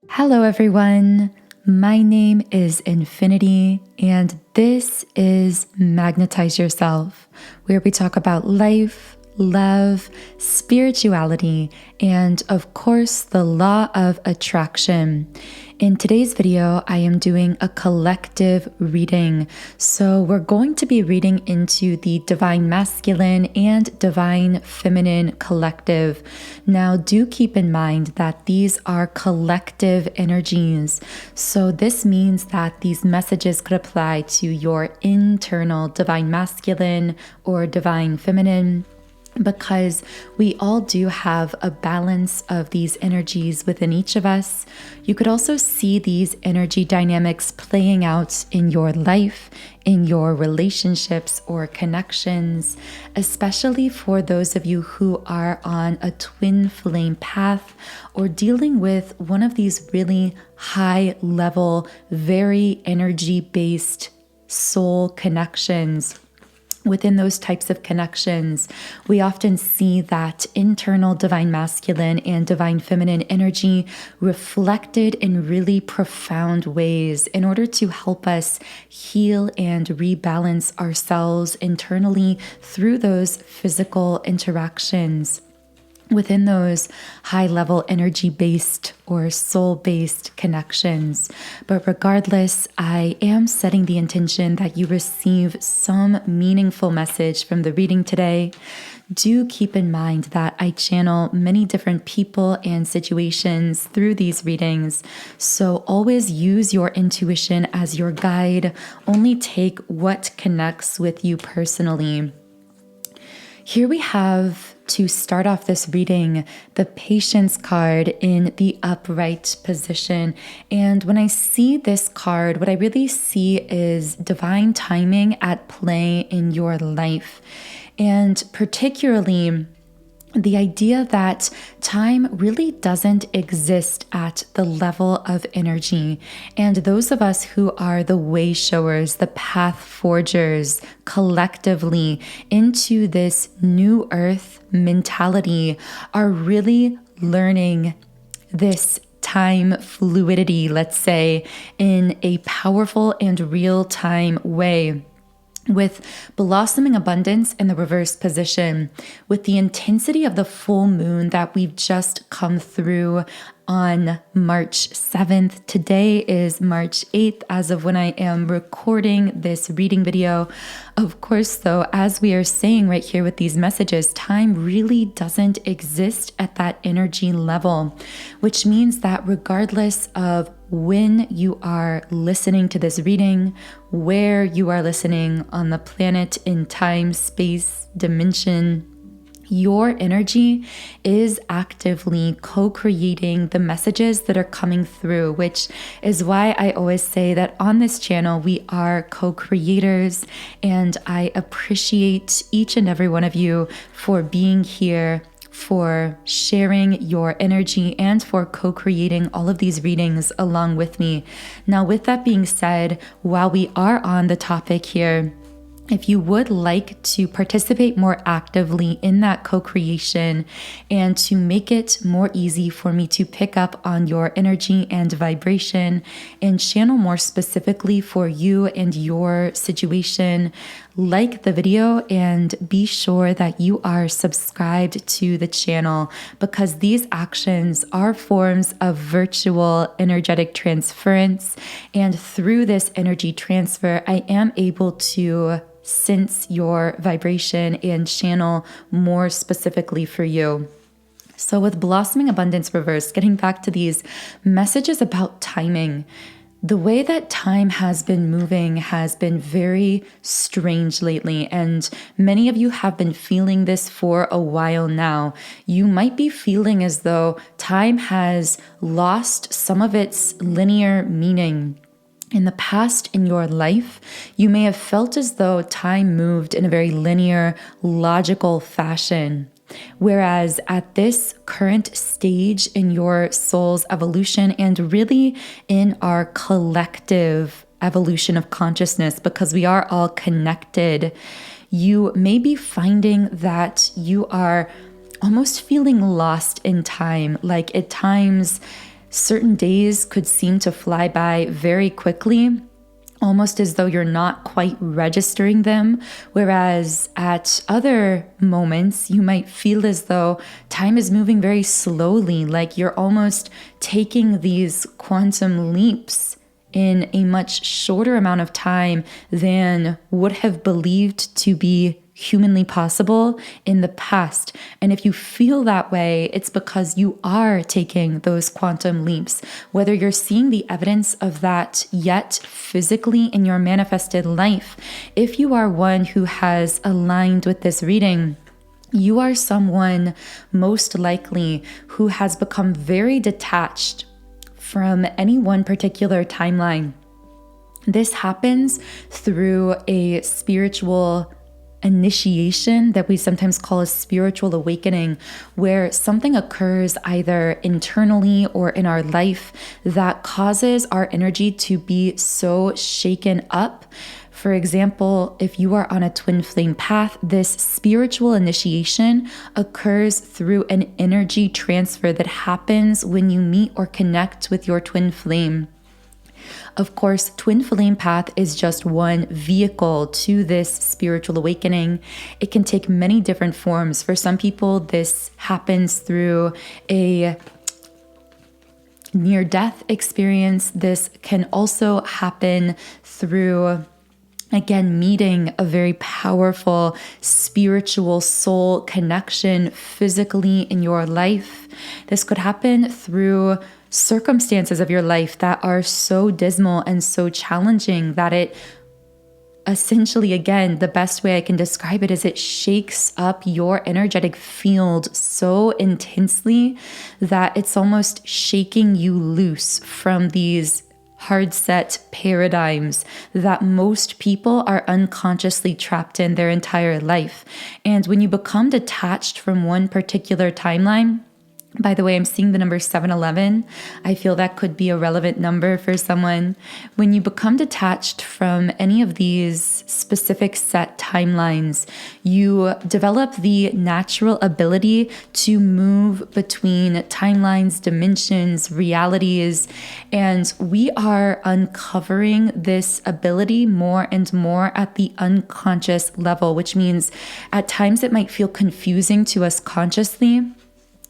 Hello everyone, my name is Infinity and this is Magnetize Yourself, where we talk about life, love, spirituality, and of course the law of attraction. In today's video, I am doing a collective reading. So we're going to be reading into the Divine Masculine and Divine Feminine collective. Now, do keep in mind that these are collective energies. So this means that these messages could apply to your internal Divine Masculine or Divine Feminine, because we all do have a balance of these energies within each of us. You could also see these energy dynamics playing out in your life, in your relationships or connections, especially for those of you who are on a twin flame path or dealing with one of these really high level, very energy-based soul connections. Within those types of connections, we often see that internal Divine Masculine and Divine Feminine energy reflected in really profound ways in order to help us heal and rebalance ourselves internally through those physical interactions. Within those high-level energy-based or soul-based connections. But regardless, I am setting the intention that you receive some meaningful message from the reading today. Do keep in mind that I channel many different people and situations through these readings, so always use your intuition as your guide. Only take what connects with you personally. Here we have, to start off this reading, the Patience card in the upright position. And when I see this card, what I really see is divine timing at play in your life. And particularly, the idea that time really doesn't exist at the level of energy. And those of us who are the way showers, the path forgers collectively into this new earth mentality are really learning this time fluidity, let's say, in a powerful and real-time way. With blossoming abundance in the reverse position, with the intensity of the full moon that we've just come through on March 7th. Today is March 8th as of when I am recording this reading video. Of course, though, as we are saying right here with these messages, time really doesn't exist at that energy level, which means that regardless of when you are listening to this reading, where you are listening on the planet in time, space, dimension, your energy is actively co-creating the messages that are coming through, which is why I always say that on this channel, we are co-creators, and I appreciate each and every one of you for being here, for sharing your energy, and for co-creating all of these readings along with me. Now, with that being said, while we are on the topic here, if you would like to participate more actively in that co-creation and to make it more easy for me to pick up on your energy and vibration and channel more specifically for you and your situation, like the video and be sure that you are subscribed to the channel, because these actions are forms of virtual energetic transference. And through this energy transfer, I am able to sense your vibration and channel more specifically for you. So with Blossoming Abundance Reverse, getting back to these messages about timing, the way that time has been moving has been very strange lately, and many of you have been feeling this for a while now. You might be feeling as though time has lost some of its linear meaning. In the past in your life, you may have felt as though time moved in a very linear, logical fashion. Whereas at this current stage in your soul's evolution, and really in our collective evolution of consciousness, because we are all connected, you may be finding that you are almost feeling lost in time. Like at times, certain days could seem to fly by very quickly, almost as though you're not quite registering them, whereas at other moments, you might feel as though time is moving very slowly, like you're almost taking these quantum leaps in a much shorter amount of time than would have believed to be humanly possible in the past. And if you feel that way, it's because you are taking those quantum leaps. Whether you're seeing the evidence of that yet physically in your manifested life, if you are one who has aligned with this reading, you are someone most likely who has become very detached from any one particular timeline. This happens through a spiritual initiation that we sometimes call a spiritual awakening, where something occurs either internally or in our life that causes our energy to be so shaken up. For example, if you are on a twin flame path, this spiritual initiation occurs through an energy transfer that happens when you meet or connect with your twin flame. Of course, twin flame path is just one vehicle to this spiritual awakening. It can take many different forms. For some people, this happens through a near-death experience. This can also happen through, again, meeting a very powerful spiritual soul connection physically in your life. This could happen through circumstances of your life that are so dismal and so challenging that it essentially, again, the best way I can describe it is it shakes up your energetic field so intensely that it's almost shaking you loose from these hard set paradigms that most people are unconsciously trapped in their entire life. And when you become detached from one particular timeline, by the way, I'm seeing the number 711. I feel that could be a relevant number for someone. When you become detached from any of these specific set timelines, you develop the natural ability to move between timelines, dimensions, realities, and we are uncovering this ability more and more at the unconscious level, which means at times it might feel confusing to us consciously,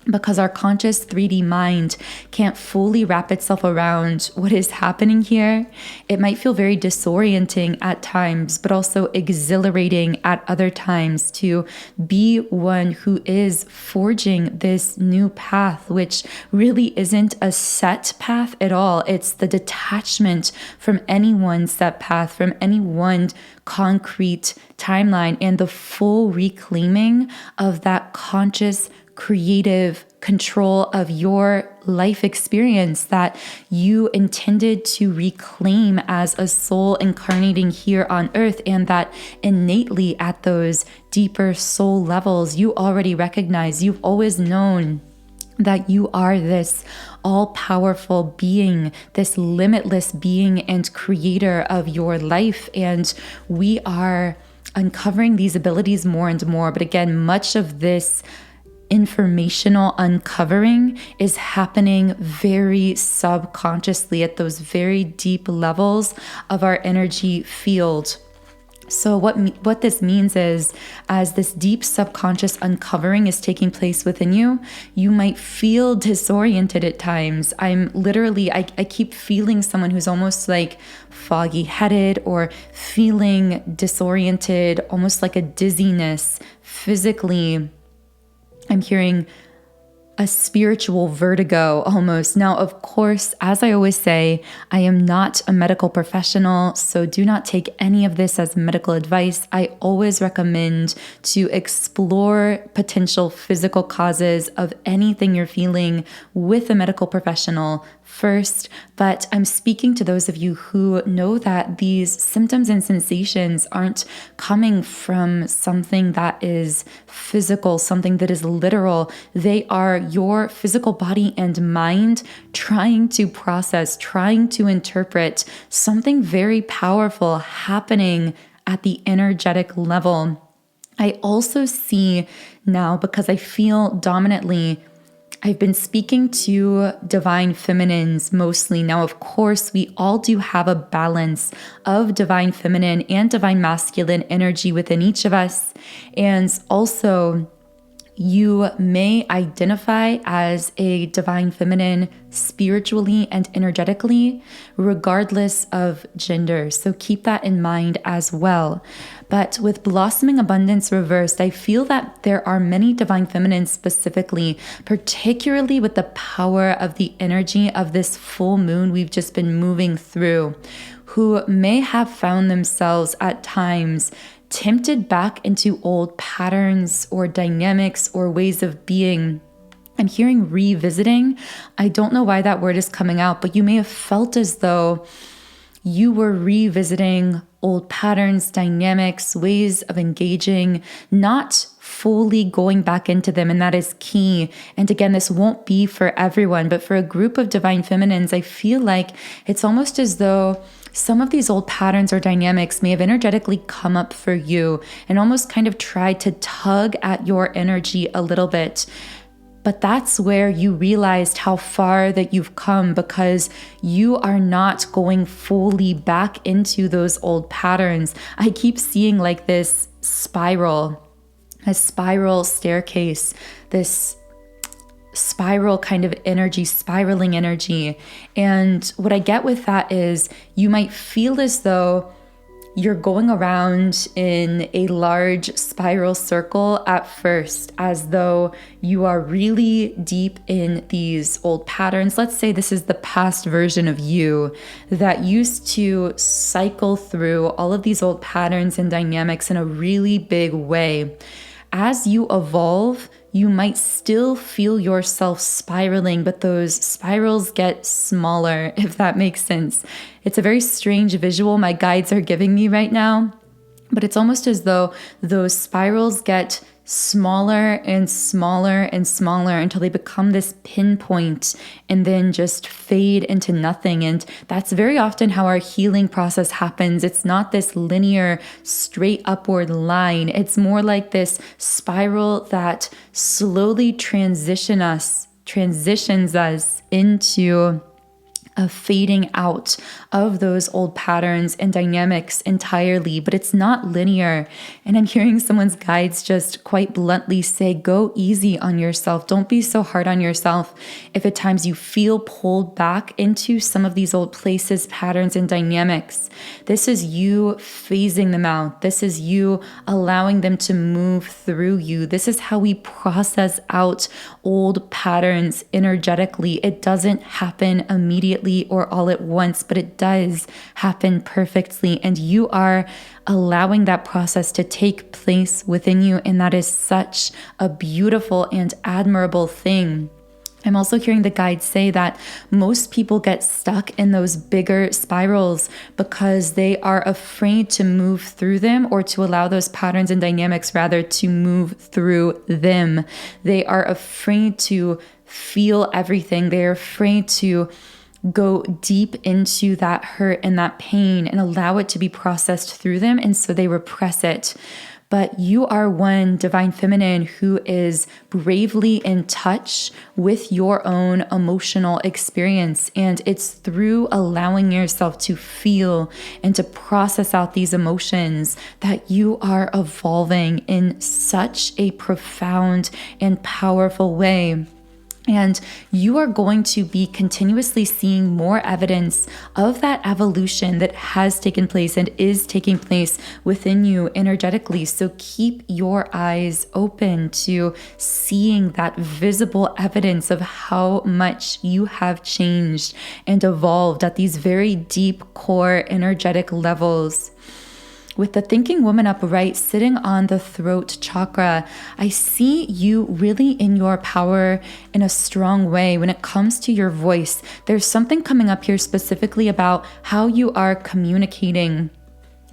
because our conscious 3D mind can't fully wrap itself around what is happening here. It might feel very disorienting at times, but also exhilarating at other times to be one who is forging this new path, which really isn't a set path at all. It's the detachment from any one set path, from any one concrete timeline, and the full reclaiming of that conscious creative control of your life experience that you intended to reclaim as a soul incarnating here on earth, and that innately at those deeper soul levels you already recognize. You've always known that you are this all-powerful being, this limitless being and creator of your life, and we are uncovering these abilities more and more. But again, much of this informational uncovering is happening very subconsciously at those very deep levels of our energy field. So what this means is, as this deep subconscious uncovering is taking place within you, you might feel disoriented at times. I keep feeling someone who's almost like foggy-headed or feeling disoriented, almost like a dizziness physically. I'm hearing a spiritual vertigo almost. Now, of course, as I always say, I am not a medical professional, so do not take any of this as medical advice. I always recommend to explore potential physical causes of anything you're feeling with a medical professional first, but I'm speaking to those of you who know that these symptoms and sensations aren't coming from something that is physical, something that is literal. They are your physical body and mind trying to process, trying to interpret something very powerful happening at the energetic level. I also see now, because I feel dominantly I've been speaking to divine feminines mostly. Now, of course, we all do have a balance of divine feminine and divine masculine energy within each of us. And also, you may identify as a divine feminine spiritually and energetically, regardless of gender. So keep that in mind as well. But with Blossoming Abundance Reversed, I feel that there are many divine feminines specifically, particularly with the power of the energy of this full moon we've just been moving through, who may have found themselves at times tempted back into old patterns or dynamics or ways of being. I'm hearing revisiting. I don't know why that word is coming out, but you may have felt as though you were revisiting old patterns, dynamics, ways of engaging, not fully going back into them. And that is key. And again, this won't be for everyone, but for a group of divine feminines, I feel like it's almost as though some of these old patterns or dynamics may have energetically come up for you and almost kind of tried to tug at your energy a little bit. But that's where you realized how far that you've come, because you are not going fully back into those old patterns. I keep seeing like this spiral, a spiral staircase, this spiral kind of energy, spiraling energy. And what I get with that is you might feel as though you're going around in a large spiral circle at first, as though you are really deep in these old patterns. Let's say this is the past version of you that used to cycle through all of these old patterns and dynamics in a really big way. As you evolve, you might still feel yourself spiraling, but those spirals get smaller, if that makes sense. It's a very strange visual my guides are giving me right now, but it's almost as though those spirals get smaller and smaller and smaller until they become this pinpoint and then just fade into nothing. And that's very often how our healing process happens. It's not this linear, straight upward line. It's more like this spiral that slowly transitions us into a fading out of those old patterns and dynamics entirely, but it's not linear. And I'm hearing someone's guides just quite bluntly say, go easy on yourself. Don't be so hard on yourself. If at times you feel pulled back into some of these old places, patterns, and dynamics, this is you phasing them out. This is you allowing them to move through you. This is how we process out old patterns energetically. It doesn't happen immediately or all at once, but it does happen perfectly. And you are allowing that process to take place within you. And that is such a beautiful and admirable thing. I'm also hearing the guides say that most people get stuck in those bigger spirals because they are afraid to move through them, or to allow those patterns and dynamics rather to move through them. They are afraid to feel everything. They're afraid to go deep into that hurt and that pain and allow it to be processed through them. And so they repress it. But you are one divine feminine who is bravely in touch with your own emotional experience. And it's through allowing yourself to feel and to process out these emotions that you are evolving in such a profound and powerful way. And you are going to be continuously seeing more evidence of that evolution that has taken place and is taking place within you energetically. So keep your eyes open to seeing that visible evidence of how much you have changed and evolved at these very deep core energetic levels. With the thinking woman upright sitting on the throat chakra, I see you really in your power in a strong way when it comes to your voice. There's something coming up here specifically about how you are communicating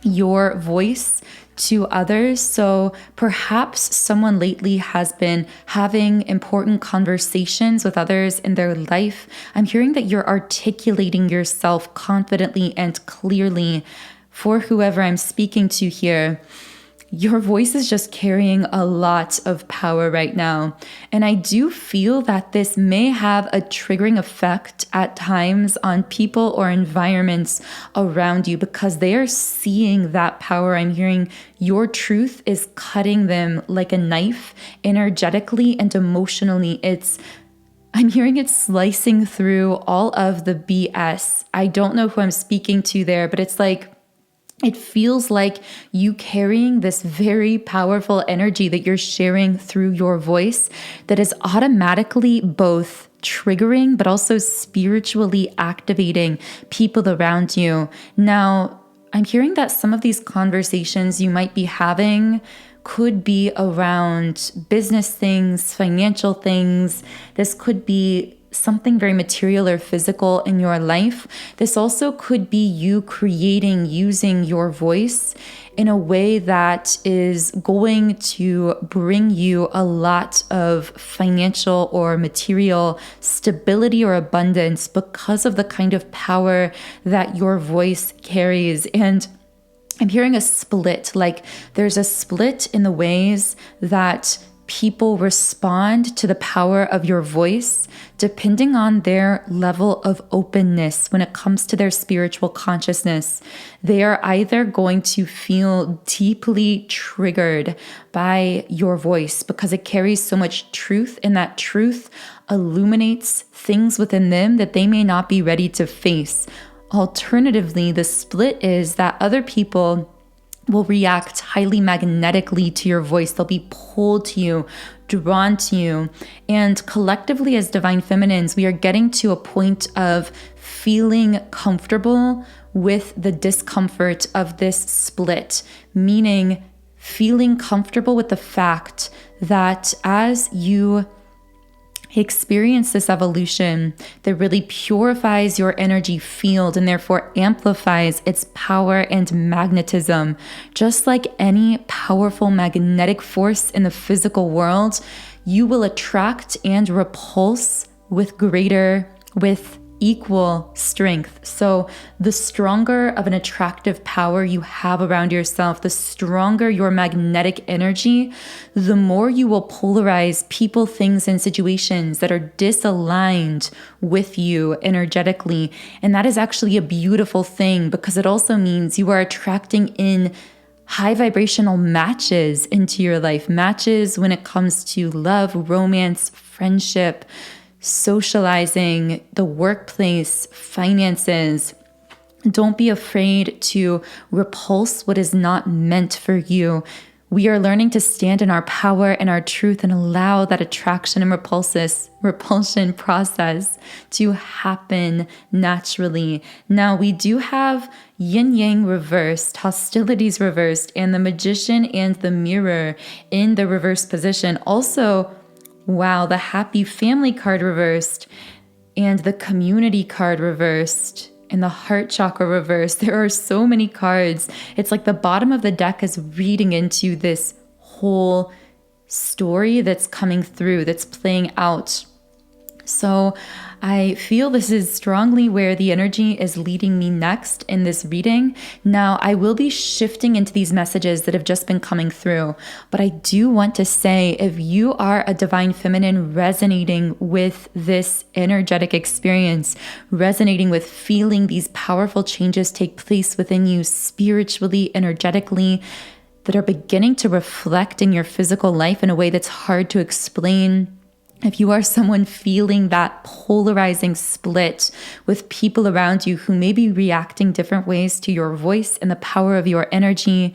your voice to others. So perhaps someone lately has been having important conversations with others in their life. I'm hearing that you're articulating yourself confidently and clearly for whoever I'm speaking to here. your voice is just carrying a lot of power right now. And I do feel that this may have a triggering effect at times on people or environments around you because they are seeing that power. I'm hearing your truth is cutting them like a knife energetically and emotionally. I'm hearing it slicing through all of the BS. I don't know who I'm speaking to there, but it's like, it feels like you carrying this very powerful energy that you're sharing through your voice that is automatically both triggering, but also spiritually activating people around you. Now, I'm hearing that some of these conversations you might be having could be around business things, financial things. This could be something very material or physical in your life. This also could be you using your voice in a way that is going to bring you a lot of financial or material stability or abundance because of the kind of power that your voice carries. And I'm hearing a split, like there's a split in the ways that people respond to the power of your voice depending on their level of openness when it comes to their spiritual consciousness. They are either going to feel deeply triggered by your voice because it carries so much truth, and that truth illuminates things within them that they may not be ready to face. Alternatively, the split is that other people will react highly magnetically to your voice. They'll be pulled to you, drawn to you. And collectively as divine feminines, we are getting to a point of feeling comfortable with the discomfort of this split, meaning feeling comfortable with the fact that as you experience this evolution that really purifies your energy field and therefore amplifies its power and magnetism. Just like any powerful magnetic force in the physical world, you will attract and repulse with equal strength. So the stronger of an attractive power you have around yourself, the stronger your magnetic energy, the more you will polarize people, things, and situations that are disaligned with you energetically. And that is actually a beautiful thing because it also means you are attracting in high vibrational matches into your life, matches when it comes to love, romance, friendship, socializing, the workplace, finances. Don't be afraid to repulse what is not meant for you. We are learning to stand in our power and our truth and allow that attraction and repulsion process to happen naturally. Now, we do have yin yang reversed, hostilities reversed, and the Magician and the Mirror in the reverse position. Also, wow, the Happy Family card reversed and the Community card reversed and the Heart Chakra reversed. There are so many cards. It's like the bottom of the deck is reading into this whole story that's coming through, that's playing out. So I feel this is strongly where the energy is leading me next in this reading. Now, I will be shifting into these messages that have just been coming through, but I do want to say if you are a divine feminine resonating with this energetic experience, resonating with feeling these powerful changes take place within you spiritually, energetically, that are beginning to reflect in your physical life in a way that's hard to explain. If you are someone feeling that polarizing split with people around you who may be reacting different ways to your voice and the power of your energy,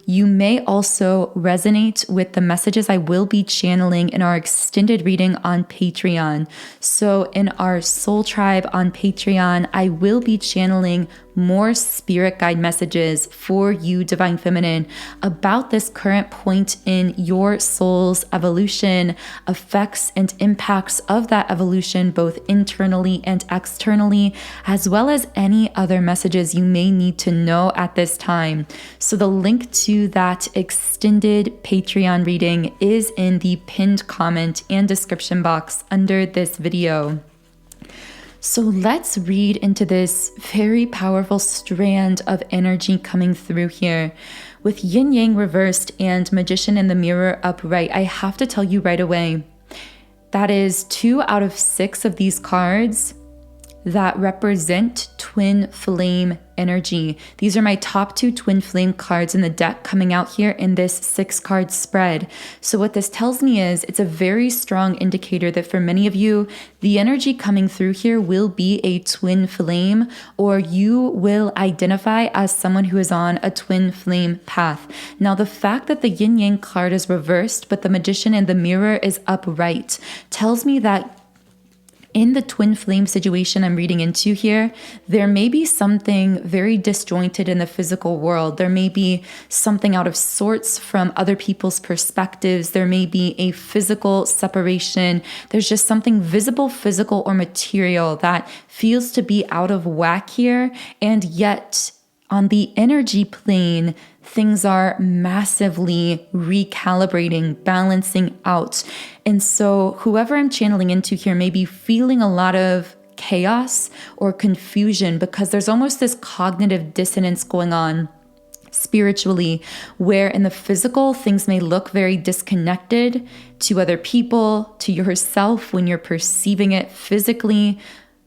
you may also resonate with the messages I will be channeling in our extended reading on Patreon. So in our Soul Tribe on Patreon, I will be channeling more spirit guide messages for you, Divine Feminine, about this current point in your soul's evolution, effects and impacts of that evolution, both internally and externally, as well as any other messages you may need to know at this time. So the link to that extended Patreon reading is in the pinned comment and description box under this video. So let's read into this very powerful strand of energy coming through here. With yin yang reversed and magician in the mirror upright, I have to tell you right away, that is 2 out of 6 of these cards that represent twin flame energy. These are my top 2 twin flame cards in the deck coming out here in this 6-card spread. So what this tells me is it's a very strong indicator that for many of you, the energy coming through here will be a twin flame, or you will identify as someone who is on a twin flame path. Now, the fact that the yin yang card is reversed, but the magician in the mirror is upright, tells me that in the twin flame situation I'm reading into here, there may be something very disjointed in the physical world. There may be something out of sorts from other people's perspectives. There may be a physical separation. There's just something visible, physical, or material that feels to be out of whack here. And yet, on the energy plane, things are massively recalibrating, balancing out. And so whoever I'm channeling into here may be feeling a lot of chaos or confusion because there's almost this cognitive dissonance going on spiritually, where in the physical, things may look very disconnected to other people, to yourself when you're perceiving it physically.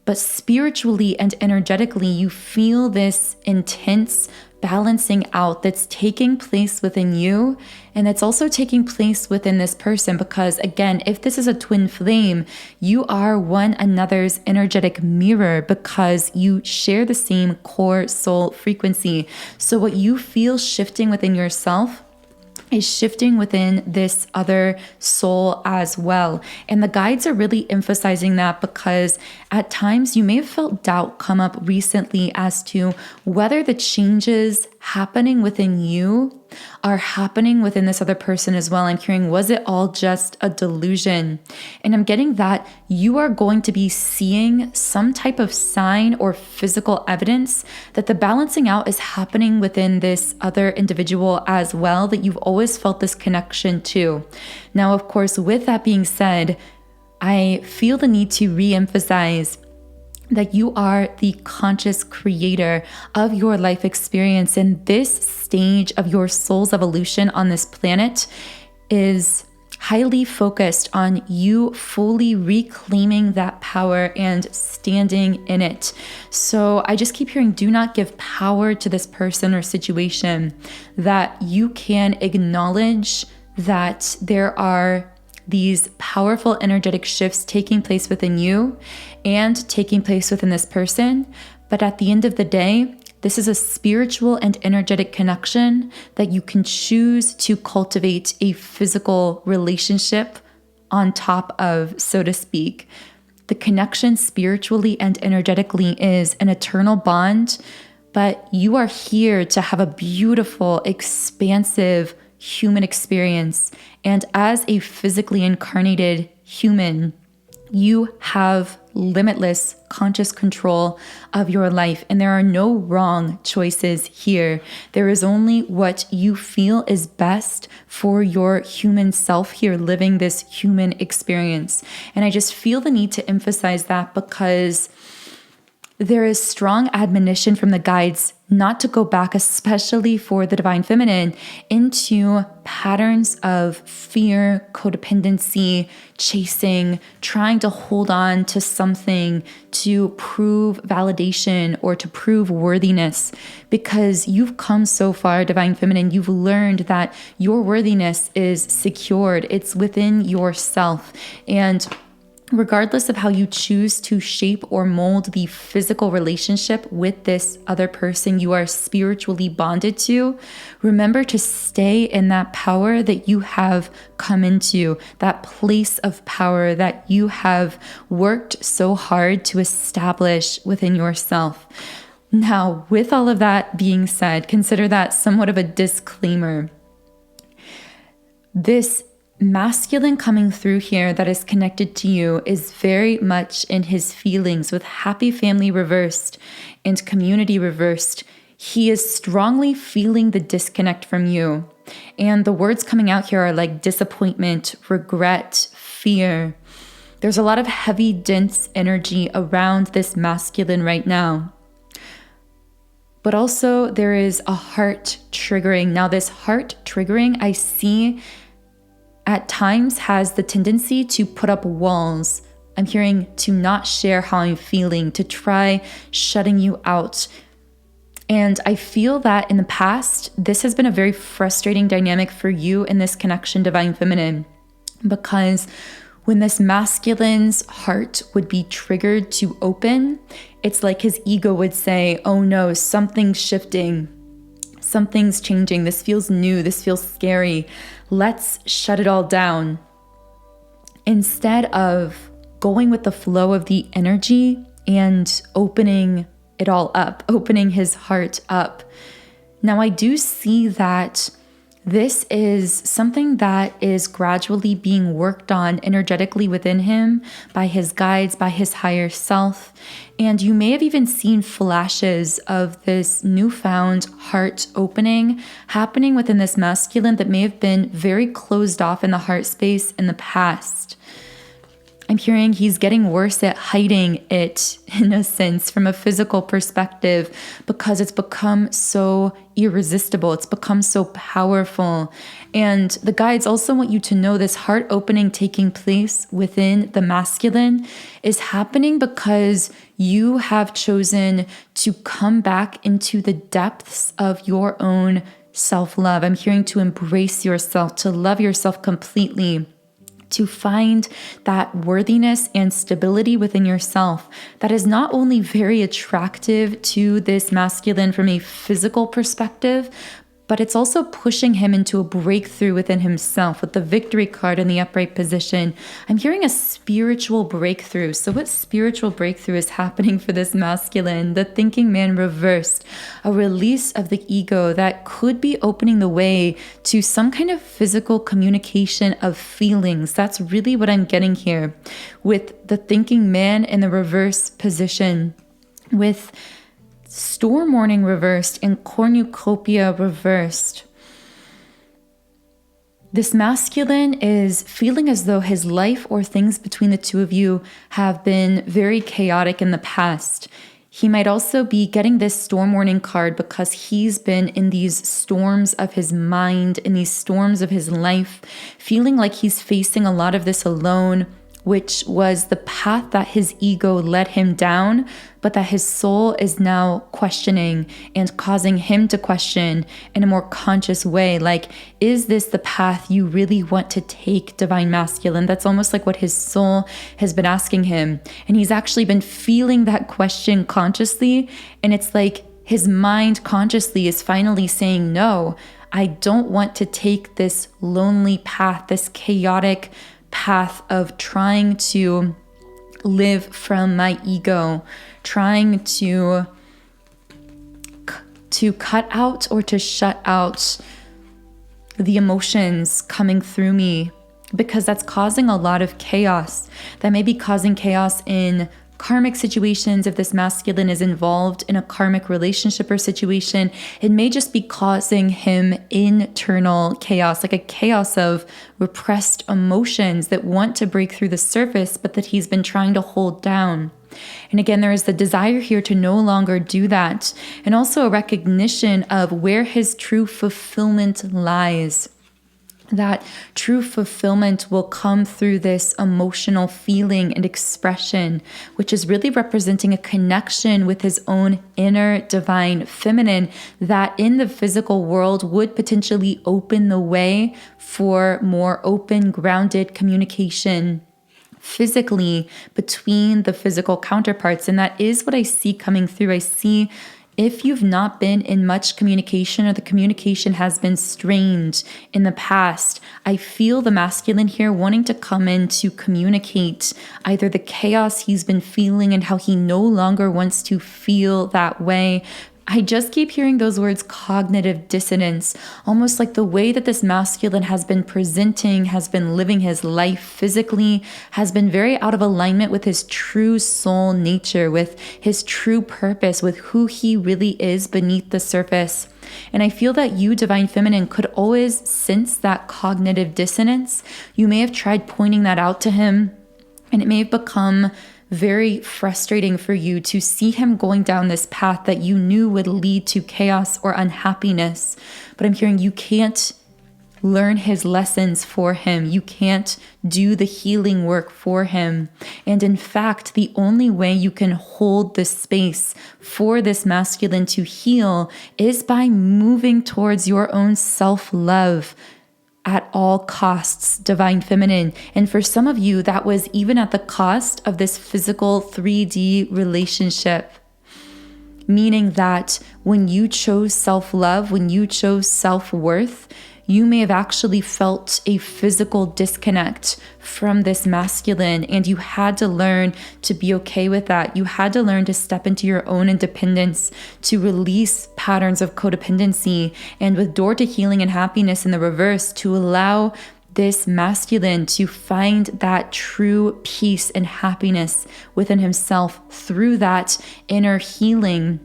But spiritually and energetically, you feel this intense balancing out that's taking place within you, and it's also taking place within this person, because again, if this is a twin flame, you are one another's energetic mirror because you share the same core soul frequency. So what you feel shifting within yourself is shifting within this other soul as well. And the guides are really emphasizing that because at times you may have felt doubt come up recently as to whether the changes happening within you are happening within this other person as well. I'm hearing, was it all just a delusion? And I'm getting that you are going to be seeing some type of sign or physical evidence that the balancing out is happening within this other individual as well, that you've always felt this connection to. Now, of course, with that being said, I feel the need to re-emphasize that you are the conscious creator of your life experience, and this stage of your soul's evolution on this planet is highly focused on you fully reclaiming that power and standing in it. So I just keep hearing, do not give power to this person or situation, that you can acknowledge that there are these powerful energetic shifts taking place within you and taking place within this person. But at the end of the day, this is a spiritual and energetic connection that you can choose to cultivate a physical relationship on top of, so to speak. The connection spiritually and energetically is an eternal bond, but you are here to have a beautiful, expansive human experience. And as a physically incarnated human, you have limitless conscious control of your life, and there are no wrong choices here. There is only what you feel is best for your human self here, living this human experience. And I just feel the need to emphasize that because there is strong admonition from the guides not to go back, especially for the divine feminine, into patterns of fear, codependency, chasing, trying to hold on to something to prove validation or to prove worthiness. Because you've come so far, divine feminine, you've learned that your worthiness is secured. It's within yourself. And regardless of how you choose to shape or mold the physical relationship with this other person you are spiritually bonded to, remember to stay in that power that you have come into, that place of power that you have worked so hard to establish within yourself. Now, with all of that being said, consider that somewhat of a disclaimer. This masculine coming through here that is connected to you is very much in his feelings, with happy family reversed and community reversed. He is strongly feeling the disconnect from you. And the words coming out here are like disappointment, regret, fear. There's a lot of heavy, dense energy around this masculine right now. but also there is a heart triggering. Now, this heart triggering I see at times has the tendency to put up walls. I'm hearing to not share how I'm feeling, to try shutting you out. And I feel that in the past, this has been a very frustrating dynamic for you in this connection, Divine Feminine, because when this masculine's heart would be triggered to open, it's like his ego would say, oh no, something's shifting, something's changing, this feels new, this feels scary, let's shut it all down. Instead of going with the flow of the energy and opening it all up, opening his heart up. Now, I do see that this is something that is gradually being worked on energetically within him by his guides, by his higher self. And you may have even seen flashes of this newfound heart opening happening within this masculine that may have been very closed off in the heart space in the past. I'm hearing he's getting worse at hiding it, in a sense, from a physical perspective, because it's become so irresistible. It's become so powerful. And the guides also want you to know this heart opening taking place within the masculine is happening because you have chosen to come back into the depths of your own self-love. I'm hearing to embrace yourself, to love yourself completely, to find that worthiness and stability within yourself that is not only very attractive to this masculine from a physical perspective, but it's also pushing him into a breakthrough within himself with the victory card in the upright position. I'm hearing a spiritual breakthrough. So what spiritual breakthrough is happening for this masculine? The thinking man reversed, a release of the ego that could be opening the way to some kind of physical communication of feelings. That's really what I'm getting here with the thinking man in the reverse position, with storm warning reversed and cornucopia reversed. This masculine is feeling as though his life or things between the two of you have been very chaotic in the past. He might also be getting this storm warning card because he's been in these storms of his mind, in these storms of his life, feeling like he's facing a lot of this alone, which was the path that his ego led him down, but that his soul is now questioning and causing him to question in a more conscious way. Like, is this the path you really want to take, Divine Masculine? That's almost like what his soul has been asking him. And he's actually been feeling that question consciously. And it's like his mind consciously is finally saying, no, I don't want to take this lonely path, this chaotic path of trying to live from my ego, trying to cut out or to shut out the emotions coming through me, because that's causing a lot of chaos. That may be causing chaos in karmic situations. If this masculine is involved in a karmic relationship or situation, it may just be causing him internal chaos, like a chaos of repressed emotions that want to break through the surface, but that he's been trying to hold down. And again, there is the desire here to no longer do that, and also a recognition of where his true fulfillment lies. That true fulfillment will come through this emotional feeling and expression, which is really representing a connection with his own inner divine feminine that in the physical world would potentially open the way for more open, grounded communication physically between the physical counterparts. And that is what I see coming through. I see, if you've not been in much communication or the communication has been strained in the past, I feel the masculine here wanting to come in to communicate either the chaos he's been feeling and how he no longer wants to feel that way. I just keep hearing those words, cognitive dissonance, almost like the way that this masculine has been presenting, has been living his life physically, has been very out of alignment with his true soul nature, with his true purpose, with who he really is beneath the surface. And I feel that you, Divine Feminine, could always sense that cognitive dissonance. You may have tried pointing that out to him, and it may have become very frustrating for you to see him going down this path that you knew would lead to chaos or unhappiness. But I'm hearing you can't learn his lessons for him. You can't do the healing work for him. And in fact, the only way you can hold the space for this masculine to heal is by moving towards your own self-love at all costs, divine feminine. And for some of you, that was even at the cost of this physical 3D relationship. Meaning that when you chose self-love, when you chose self-worth, you may have actually felt a physical disconnect from this masculine, and you had to learn to be okay with that. You had to learn to step into your own independence, to release patterns of codependency, and with door to healing and happiness in the reverse, to allow this masculine to find that true peace and happiness within himself through that inner healing.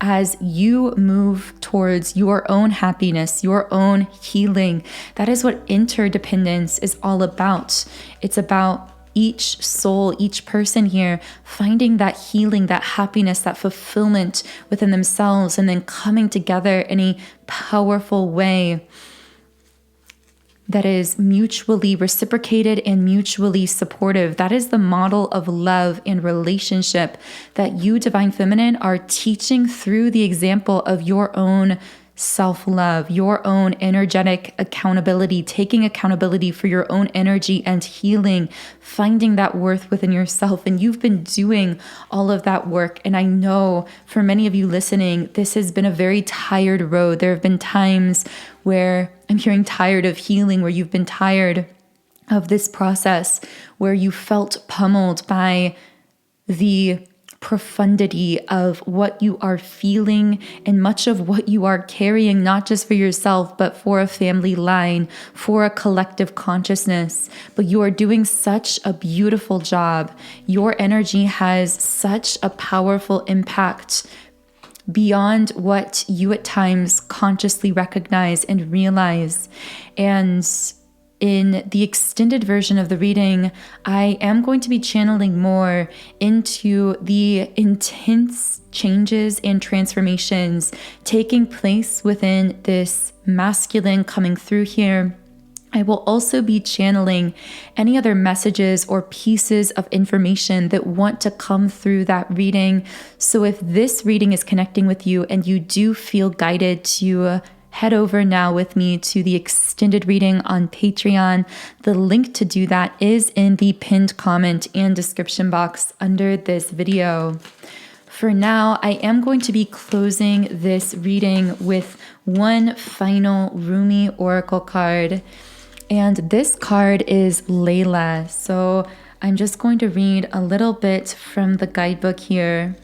As you move towards your own happiness, your own healing, that is what interdependence is all about. It's about each soul, each person here finding that healing, that happiness, that fulfillment within themselves, and then coming together in a powerful way that is mutually reciprocated and mutually supportive. That is the model of love and relationship that you, Divine Feminine, are teaching through the example of your own self-love, your own energetic accountability, taking accountability for your own energy and healing, finding that worth within yourself. And you've been doing all of that work. And I know for many of you listening, this has been a very tired road. There have been times where I'm hearing tired of healing, where you've been tired of this process, where you felt pummeled by the profundity of what you are feeling and much of what you are carrying, not just for yourself, but for a family line, for a collective consciousness. But you are doing such a beautiful job. Your energy has such a powerful impact beyond what you at times consciously recognize and realize. And in the extended version of the reading, I am going to be channeling more into the intense changes and transformations taking place within this masculine coming through here. I will also be channeling any other messages or pieces of information that want to come through that reading. So if this reading is connecting with you and you do feel guided to head over now with me to the extended reading on Patreon, the link to do that is in the pinned comment and description box under this video. For now, I am going to be closing this reading with one final Rumi Oracle card. And this card is Layla. So I'm just going to read a little bit from the guidebook here.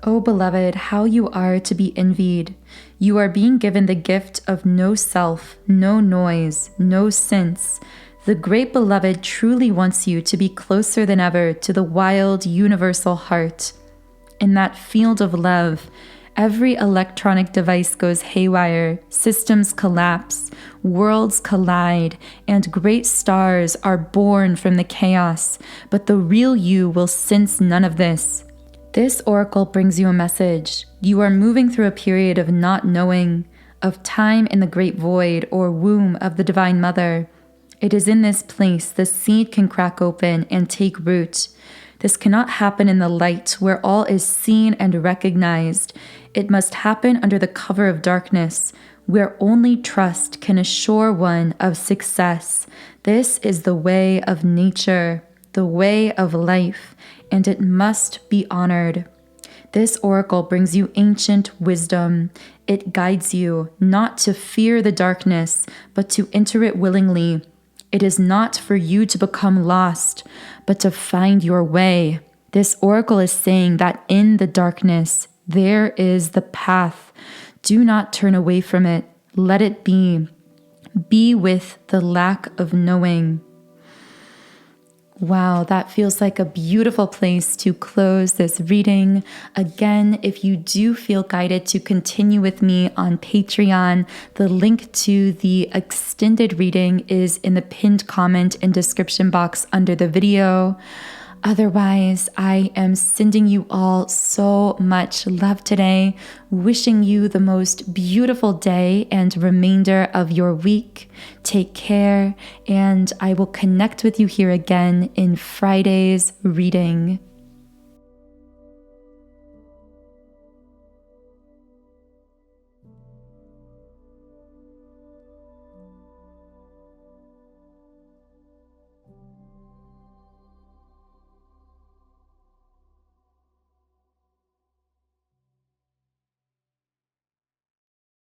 O beloved, how you are to be envied. You are being given the gift of no self, no noise, no sense. The great beloved truly wants you to be closer than ever to the wild, universal heart. In that field of love, every electronic device goes haywire, systems collapse, worlds collide, and great stars are born from the chaos, but the real you will sense none of this. This oracle brings you a message. You are moving through a period of not knowing, of time in the great void or womb of the Divine Mother. It is in this place the seed can crack open and take root. This cannot happen in the light where all is seen and recognized. It must happen under the cover of darkness, where only trust can assure one of success. This is the way of nature, the way of life, and it must be honored. This oracle brings you ancient wisdom. It guides you not to fear the darkness, but to enter it willingly. It is not for you to become lost, but to find your way. This oracle is saying that in the darkness, there is the path. Do not turn away from it. Let it be. Be with the lack of knowing. Wow, that feels like a beautiful place to close this reading. Again, if you do feel guided to continue with me on Patreon, the link to the extended reading is in the pinned comment and description box under the video. Otherwise, I am sending you all so much love today, wishing you the most beautiful day and remainder of your week. Take care, and I will connect with you here again in Friday's reading.